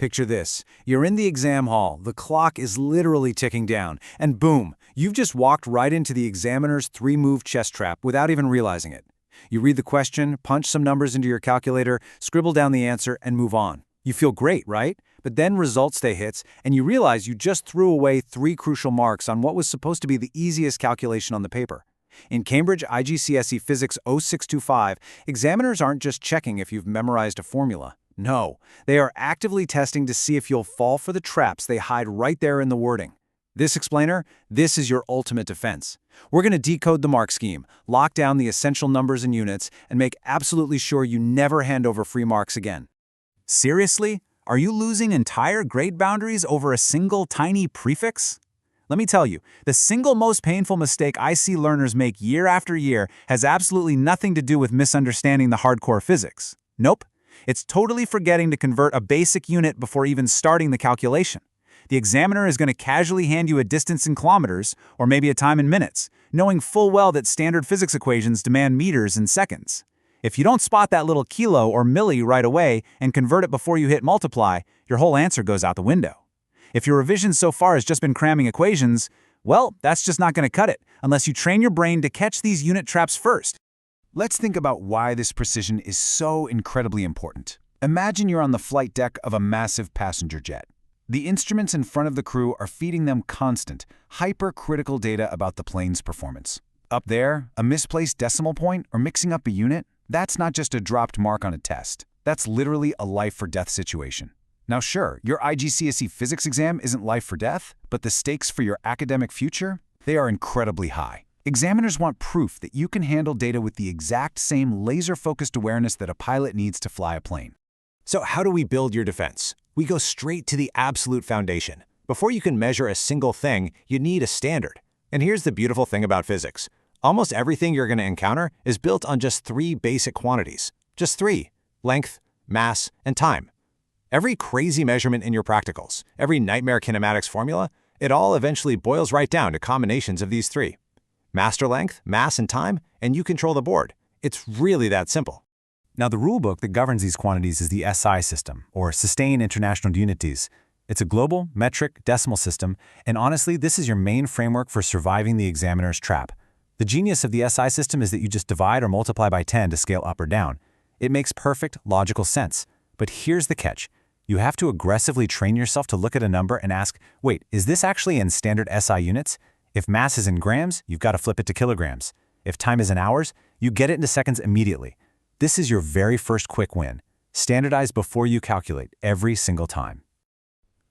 Picture this. You're in the exam hall, the clock is literally ticking down, and boom, you've just walked right into the examiner's 3-move chess trap without even realizing it. You read the question, punch some numbers into your calculator, scribble down the answer, and move on. You feel great, right? But then results day hits, and you realize you just threw away 3 crucial marks on what was supposed to be the easiest calculation on the paper. In Cambridge IGCSE Physics 0625, examiners aren't just checking if you've memorized a formula. No, they are actively testing to see if you'll fall for the traps they hide right there in the wording. This explainer, this is your ultimate defense. We're going to decode the mark scheme, lock down the essential numbers and units, and make absolutely sure you never hand over free marks again. Seriously? Are you losing entire grade boundaries over a single tiny prefix? Let me tell you, the single most painful mistake I see learners make year after year has absolutely nothing to do with misunderstanding the hardcore physics. Nope. It's totally forgetting to convert a basic unit before even starting the calculation. The examiner is going to casually hand you a distance in kilometers, or maybe a time in minutes, knowing full well that standard physics equations demand meters and seconds. If you don't spot that little kilo or milli right away and convert it before you hit multiply, your whole answer goes out the window. If your revision so far has just been cramming equations, well, that's just not going to cut it, unless you train your brain to catch these unit traps first. Let's think about why this precision is so incredibly important. Imagine you're on the flight deck of a massive passenger jet. The instruments in front of the crew are feeding them constant, hypercritical data about the plane's performance. Up there, a misplaced decimal point or mixing up a unit, that's not just a dropped mark on a test. That's literally a life-or-death situation. Now sure, your IGCSE physics exam isn't life or death, but the stakes for your academic future, they are incredibly high. Examiners want proof that you can handle data with the exact same laser-focused awareness that a pilot needs to fly a plane. So how do we build your defense? We go straight to the absolute foundation. Before you can measure a single thing, you need a standard. And here's the beautiful thing about physics. Almost everything you're going to encounter is built on just 3 basic quantities. Just 3: length, mass, and time. Every crazy measurement in your practicals, every nightmare kinematics formula, it all eventually boils right down to combinations of these 3. Master length, mass, and time, and you control the board. It's really that simple. Now, the rulebook that governs these quantities is the SI system, or Sustained International Unities. It's a global, metric, decimal system, and honestly, this is your main framework for surviving the examiner's trap. The genius of the SI system is that you just divide or multiply by 10 to scale up or down. It makes perfect, logical sense. But here's the catch. You have to aggressively train yourself to look at a number and ask, wait, is this actually in standard SI units? If mass is in grams, you've got to flip it to kilograms. If time is in hours, you get it into seconds immediately. This is your very first quick win. Standardize before you calculate every single time.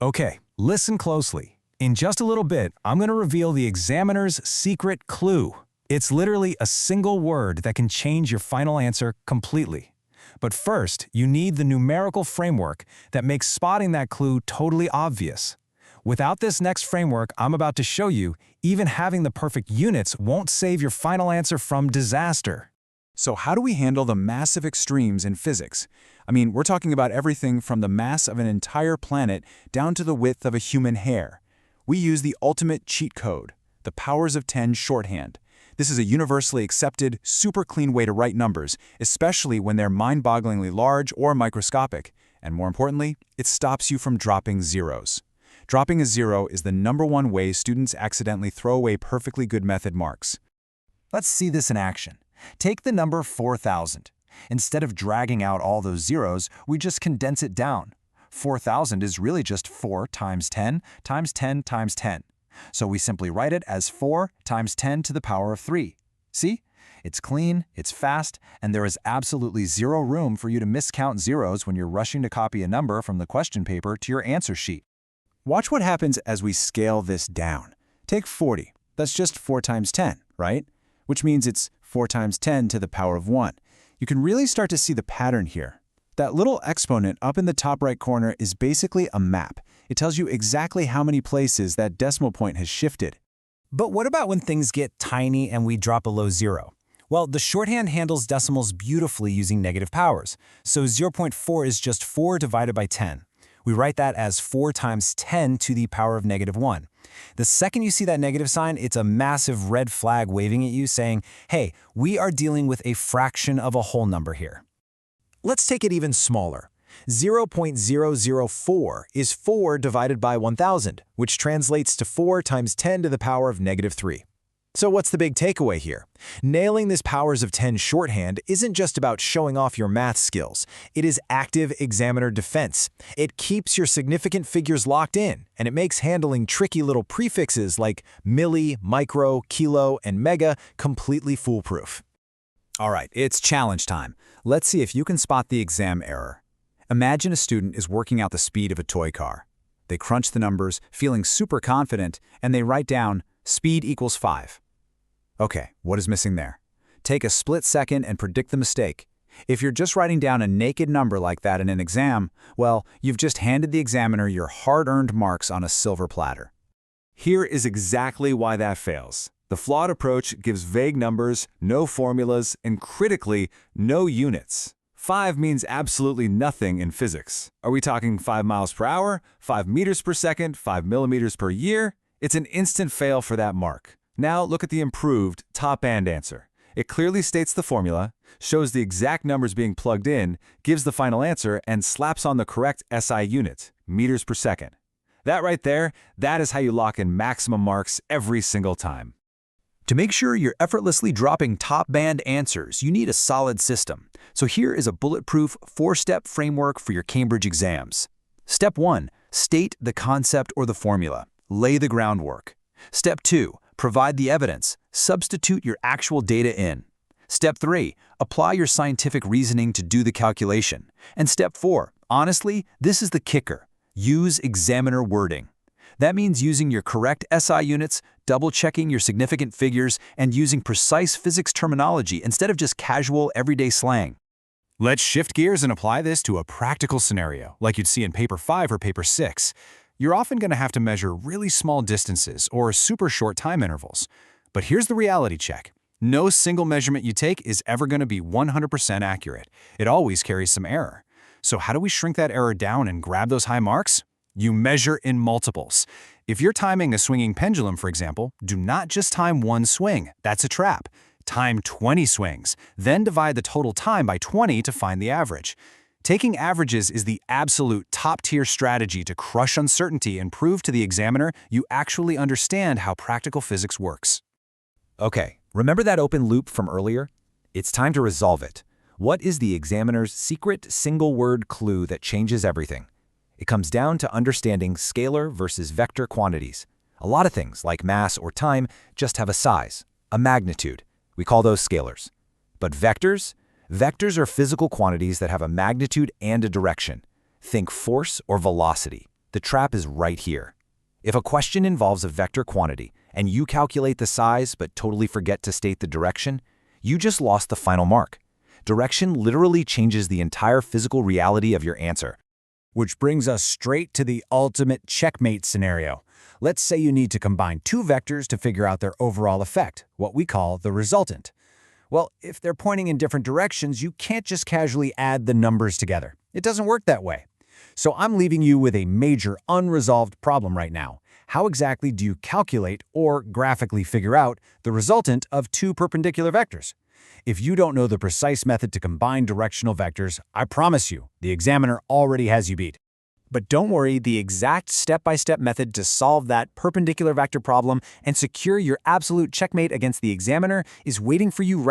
Okay, listen closely. In just a little bit, I'm going to reveal the examiner's secret clue. It's literally a single word that can change your final answer completely. But first, you need the numerical framework that makes spotting that clue totally obvious. Without this next framework I'm about to show you, even having the perfect units won't save your final answer from disaster. So how do we handle the massive extremes in physics? I mean, we're talking about everything from the mass of an entire planet down to the width of a human hair. We use the ultimate cheat code, the powers of 10 shorthand. This is a universally accepted, super clean way to write numbers, especially when they're mind-bogglingly large or microscopic. And more importantly, it stops you from dropping zeros. Dropping a zero is the #1 way students accidentally throw away perfectly good method marks. Let's see this in action. Take the number 4,000. Instead of dragging out all those zeros, we just condense it down. 4,000 is really just 4 times 10 times 10 times 10. So we simply write it as 4 times 10 to the power of 3. See? It's clean, it's fast, and there is absolutely zero room for you to miscount zeros when you're rushing to copy a number from the question paper to your answer sheet. Watch what happens as we scale this down. Take 40. That's just 4 times 10, right? Which means it's 4 times 10 to the power of 1. You can really start to see the pattern here. That little exponent up in the top right corner is basically a map. It tells you exactly how many places that decimal point has shifted. But what about when things get tiny and we drop below 0? Well, the shorthand handles decimals beautifully using negative powers. So 0.4 is just 4 divided by 10. We write that as 4 times 10 to the power of -1. The second you see that negative sign, it's a massive red flag waving at you saying, hey, we are dealing with a fraction of a whole number here. Let's take it even smaller. 0.004 is 4 divided by 1,000, which translates to 4 times 10 to the power of -3. So what's the big takeaway here? Nailing this powers of 10 shorthand isn't just about showing off your math skills. It is active examiner defense. It keeps your significant figures locked in, and it makes handling tricky little prefixes like milli, micro, kilo, and mega completely foolproof. All right, it's challenge time. Let's see if you can spot the exam error. Imagine a student is working out the speed of a toy car. They crunch the numbers, feeling super confident, and they write down speed equals 5. Okay, what is missing there? Take a split second and predict the mistake. If you're just writing down a naked number like that in an exam, well, you've just handed the examiner your hard-earned marks on a silver platter. Here is exactly why that fails. The flawed approach gives vague numbers, no formulas, and critically, no units. 5 means absolutely nothing in physics. Are we talking 5 miles per hour, 5 meters per second, 5 millimeters per year? It's an instant fail for that mark. Now look at the improved top-band answer. It clearly states the formula, shows the exact numbers being plugged in, gives the final answer, and slaps on the correct SI unit, meters per second. That right there, that is how you lock in maximum marks every single time. To make sure you're effortlessly dropping top-band answers, you need a solid system. So here is a bulletproof 4-step framework for your Cambridge exams. Step 1. State the concept or the formula. Lay the groundwork. Step 2. Provide the evidence. Substitute your actual data in. Step 3. Apply your scientific reasoning to do the calculation. And Step 4. Honestly, this is the kicker. Use examiner wording. That means using your correct SI units, double-checking your significant figures, and using precise physics terminology instead of just casual, everyday slang. Let's shift gears and apply this to a practical scenario, like you'd see in Paper 5 or Paper 6. You're often going to have to measure really small distances or super short time intervals. But here's the reality check. No single measurement you take is ever going to be 100% accurate. It always carries some error. So how do we shrink that error down and grab those high marks? You measure in multiples. If you're timing a swinging pendulum, for example, do not just time one swing. That's a trap. Time 20 swings, then divide the total time by 20 to find the average. Taking averages is the absolute top-tier strategy to crush uncertainty and prove to the examiner you actually understand how practical physics works. Okay, remember that open loop from earlier? It's time to resolve it. What is the examiner's secret single-word clue that changes everything? It comes down to understanding scalar versus vector quantities. A lot of things, like mass or time, just have a size, a magnitude. We call those scalars. But vectors? Vectors are physical quantities that have a magnitude and a direction. Think force or velocity. The trap is right here. If a question involves a vector quantity and you calculate the size but totally forget to state the direction, you just lost the final mark. Direction literally changes the entire physical reality of your answer. Which brings us straight to the ultimate checkmate scenario. Let's say you need to combine two vectors to figure out their overall effect, what we call the resultant. Well, if they're pointing in different directions, you can't just casually add the numbers together. It doesn't work that way. So I'm leaving you with a major unresolved problem right now. How exactly do you calculate or graphically figure out the resultant of two perpendicular vectors? If you don't know the precise method to combine directional vectors, I promise you, the examiner already has you beat. But don't worry, the exact step-by-step method to solve that perpendicular vector problem and secure your absolute checkmate against the examiner is waiting for you right